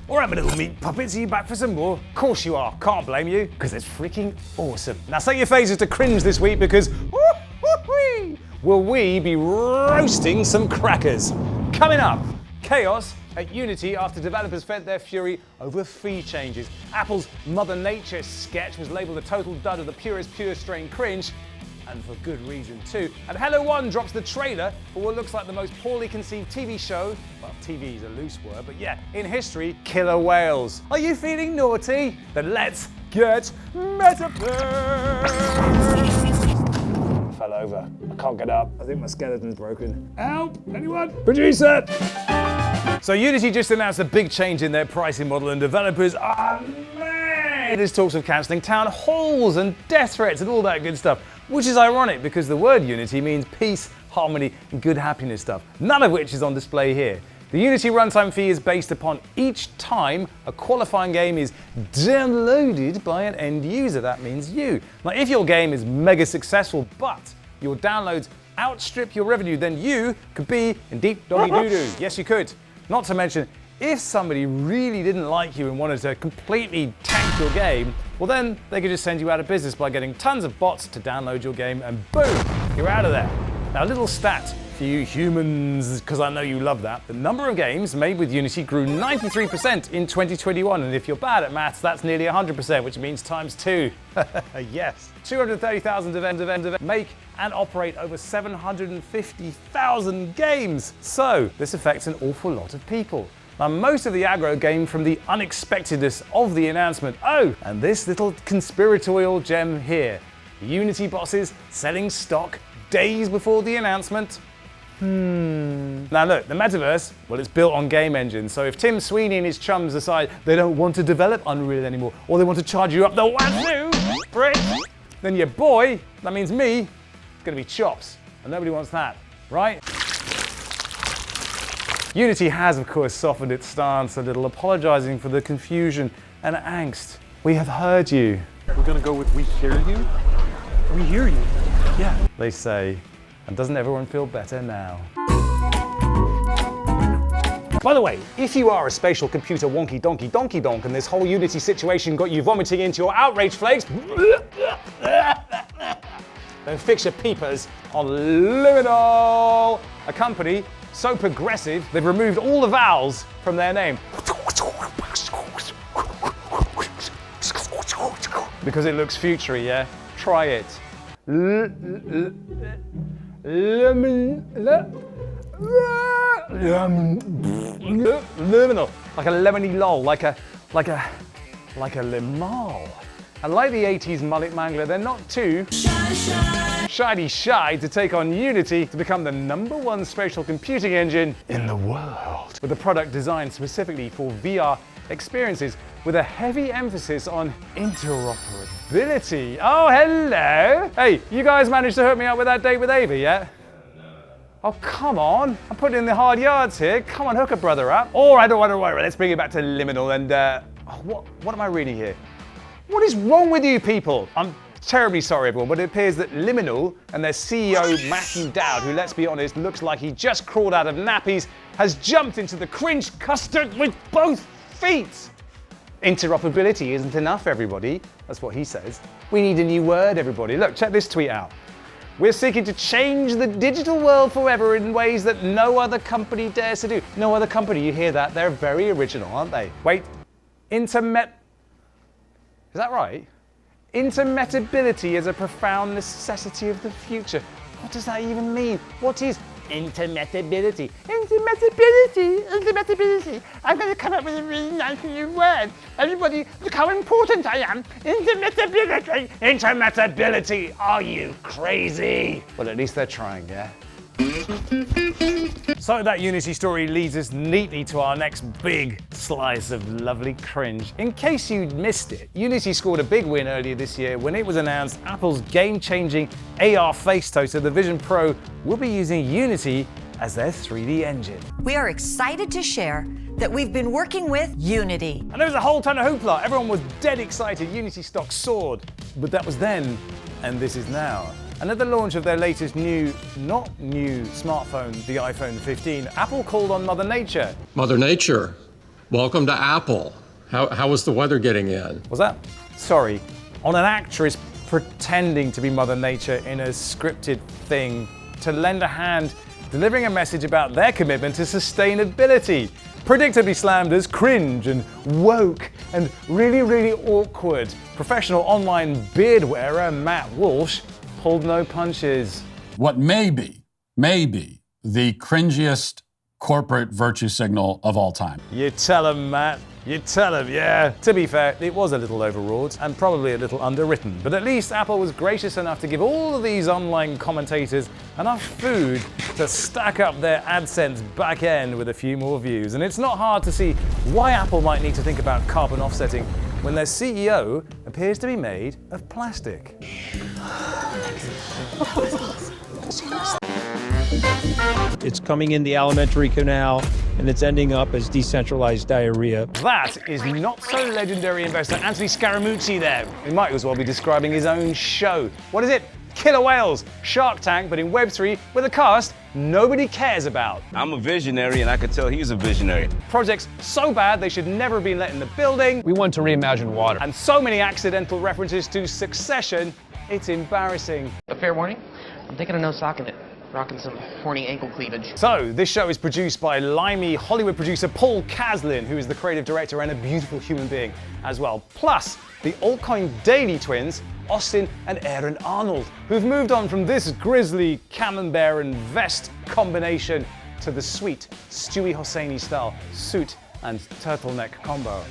All right, my little meat puppets, are you back for some more? Of course you are, can't blame you, because it's freaking awesome. Now set your faces to cringe this week because will we be roasting some crackers? Coming up, chaos at Unity after developers fed their fury over fee changes. Apple's Mother Nature sketch was labelled a total dud of the purest pure strain cringe, and for good reason too. And Hello One drops the trailer for what looks like the most poorly conceived TV show, well, TV is a loose word, but yeah, in history, killer whales. Are you feeling naughty? Then let's get metaverse! Fell over. I can't get up. I think my skeleton's broken. Help! Anyone? Producer! So Unity just announced a big change in their pricing model, and developers are mad. There's talks of cancelling town halls and death threats and all that good stuff, which is ironic because the word Unity means peace, harmony, and good happiness stuff, none of which is on display here. The Unity runtime fee is based upon each time a qualifying game is downloaded by an end user. That means you. Now, if your game is mega successful, but your downloads outstrip your revenue, then you could be in deep doggy doo-doo. Yes, you could. Not to mention, if somebody really didn't like you and wanted to completely tank your game, well then they could just send you out of business by getting tons of bots to download your game and boom, you're out of there. Now a little stat for you humans, because I know you love that. The number of games made with Unity grew 93% in 2021, and if you're bad at maths, that's nearly 100%, which means times 2. Yes. 230,000 events make and operate over 750,000 games. So this affects an awful lot of people. Now, most of the aggro came from the unexpectedness of the announcement. Oh, and this little conspiratorial gem here. Unity bosses selling stock days before the announcement. Now look, the metaverse, well, it's built on game engines. So if Tim Sweeney and his chums decide they don't want to develop Unreal anymore, or they want to charge you up the wazoo for it, then your boy, that means me, is gonna be chops. And nobody wants that, right? Unity has, of course, softened its stance a little, apologizing for the confusion and angst. We have heard you. We're gonna go with "we hear you"? We hear you. Yeah, they say. And doesn't everyone feel better now? By the way, if you are a spatial computer wonky donkey donkey donk and this whole Unity situation got you vomiting into your outrage flakes, then fix your peepers on LMNL, a company so progressive they've removed all the vowels from their name. Because it looks futury, yeah? Try it. Liminal, like a lemony lol, like a limal. And like the 80s mullet mangler, they're not too shy to take on Unity to become the #1 spatial computing engine in the world. With a product designed specifically for VR experiences with a heavy emphasis on interoperability. Oh, hello. Hey, you guys managed to hook me up with that date with Ava yet? Oh, come on. I'm putting in the hard yards here. Come on, hook a brother up. All right, let's bring it back to Liminal and, what am I reading here? What is wrong with you people? I'm terribly sorry, everyone, but it appears that Liminal and their CEO, Matthew Dowd, who, let's be honest, looks like he just crawled out of nappies, has jumped into the cringe custard with both feet. Interoperability isn't enough, everybody. That's what he says. We need a new word, everybody. Look, check this tweet out. We're seeking to change the digital world forever in ways that no other company dares to do. No other company, you hear that? They're very original, aren't they? Wait, is that right? Intermetability is a profound necessity of the future. What does that even mean? What is intermetability? Intermetability. I'm going to come up with a really nice new word. Everybody, look how important I am. Intermetability. Intermetability. Are you crazy? Well, at least they're trying, yeah? So that Unity story leads us neatly to our next big slice of lovely cringe. In case you missed it, Unity scored a big win earlier this year when it was announced Apple's game-changing AR face toaster, the Vision Pro, will be using Unity as their 3D engine. We are excited to share that we've been working with Unity. And there was a whole ton of hoopla. Everyone was dead excited. Unity stock soared. But that was then, and this is now. And at the launch of their latest not new smartphone, the iPhone 15, Apple called on Mother Nature. Mother Nature, Welcome to Apple. How was the weather getting in? Was that? Sorry, on an actress pretending to be Mother Nature in a scripted thing to lend a hand delivering a message about their commitment to sustainability. Predictably slammed as cringe and woke and really, really awkward. Professional online beard wearer Matt Walsh pulled no punches. What may be the cringiest corporate virtue signal of all time. You tell him, Matt. You tell him, yeah. To be fair, it was a little overwrought and probably a little underwritten, but at least Apple was gracious enough to give all of these online commentators enough food to stack up their AdSense back end with a few more views. And it's not hard to see why Apple might need to think about carbon offsetting when their CEO appears to be made of plastic. It's coming in the alimentary canal, and it's ending up as decentralized diarrhea. That is not so legendary investor Anthony Scaramucci there. He might as well be describing his own show. What is it? Killer Whales, Shark Tank, but in Web3 with a cast nobody cares about. I'm a visionary, and I could tell he's a visionary. Projects so bad they should never have been let in the building. We want to reimagine water. And so many accidental references to Succession, it's embarrassing. A fair warning, I'm taking a no sock in it. Rocking some horny ankle cleavage. So, this show is produced by limey Hollywood producer Paul Caslin, who is the creative director and a beautiful human being as well. Plus, the altcoin Daily twins, Austin and Aaron Arnold, who've moved on from this grisly camembert and vest combination to the sweet Stewie Hosseini style suit and turtleneck combo.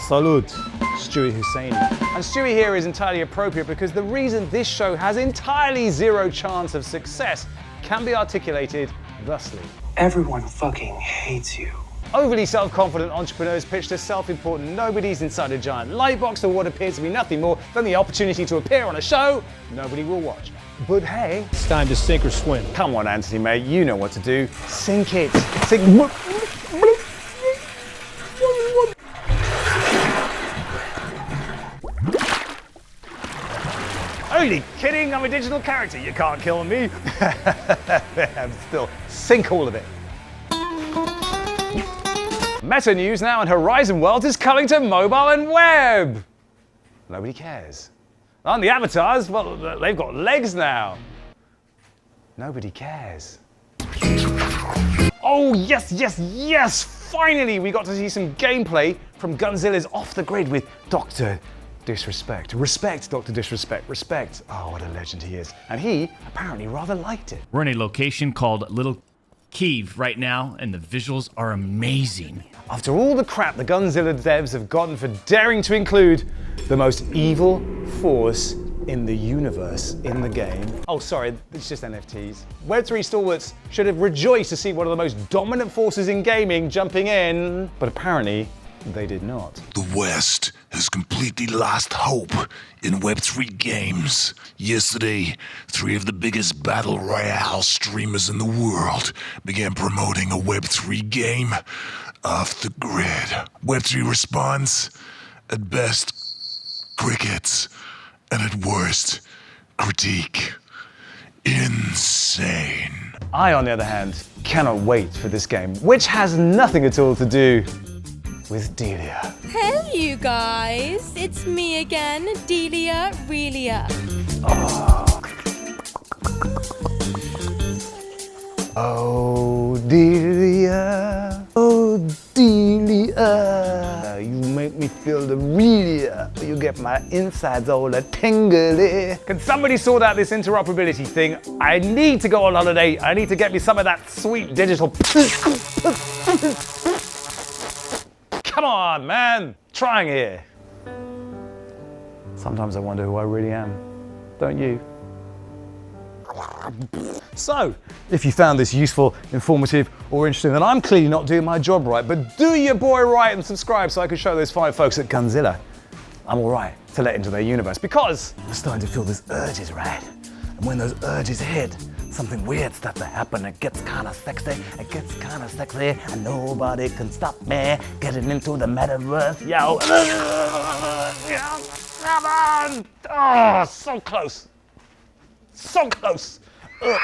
Salute, Stewie Hosseini. And Stewie here is entirely appropriate because the reason this show has entirely zero chance of success can be articulated thusly. Everyone fucking hates you. Overly self-confident entrepreneurs pitch to self-important nobodies inside a giant light box for what appears to be nothing more than the opportunity to appear on a show nobody will watch. But hey, It's time to sink or swim. come on Anthony mate, you know what to do. Sink it. Sink. Only kidding, I'm a digital character, you can't kill me. I'm still, sink all of it. Meta News now and Horizon Worlds is coming to mobile and web. Nobody cares. And the avatars, well, they've got legs now. Nobody cares. Oh, yes, yes, yes! Finally, we got to see some gameplay from Gunzilla's Off the Grid with Dr. Disrespect. Respect, Dr. Disrespect. Respect. Oh, what a legend he is. And he apparently rather liked it. We're in a location called Little Kiev right now, and the visuals are amazing. After all the crap the Gunzilla devs have gotten for daring to include the most evil force in the universe in the game. Oh, sorry, it's just NFTs. Web3 stalwarts should have rejoiced to see one of the most dominant forces in gaming jumping in, but apparently they did not. The West has completely lost hope in Web3 games. Yesterday, 3 of the biggest battle royale streamers in the world began promoting a Web3 game, Off the Grid. Web3 response, at best, crickets, and at worst, critique. Insane. I, on the other hand, cannot wait for this game, which has nothing at all to do with Delia. Hey you guys, it's me again, Delia Relia. Oh, Delia. Oh, Delia. You make me feel the Relia. You get my insides all tingly. Can somebody sort out this interoperability thing? I need to go on holiday. I need to get me some of that sweet digital. Come on, man. Trying here. Sometimes I wonder who I really am. Don't you? So, if you found this useful, informative, or interesting, then I'm clearly not doing my job right, but do your boy right and subscribe so I can show those fine folks at Gunzilla I'm alright to let into their universe, because I'm starting to feel these urges, right? And when those urges hit, something weird starts to happen. It gets kind of sexy, and nobody can stop me getting into the metaverse, yo. Come on! Oh, so close. So close. Ugh.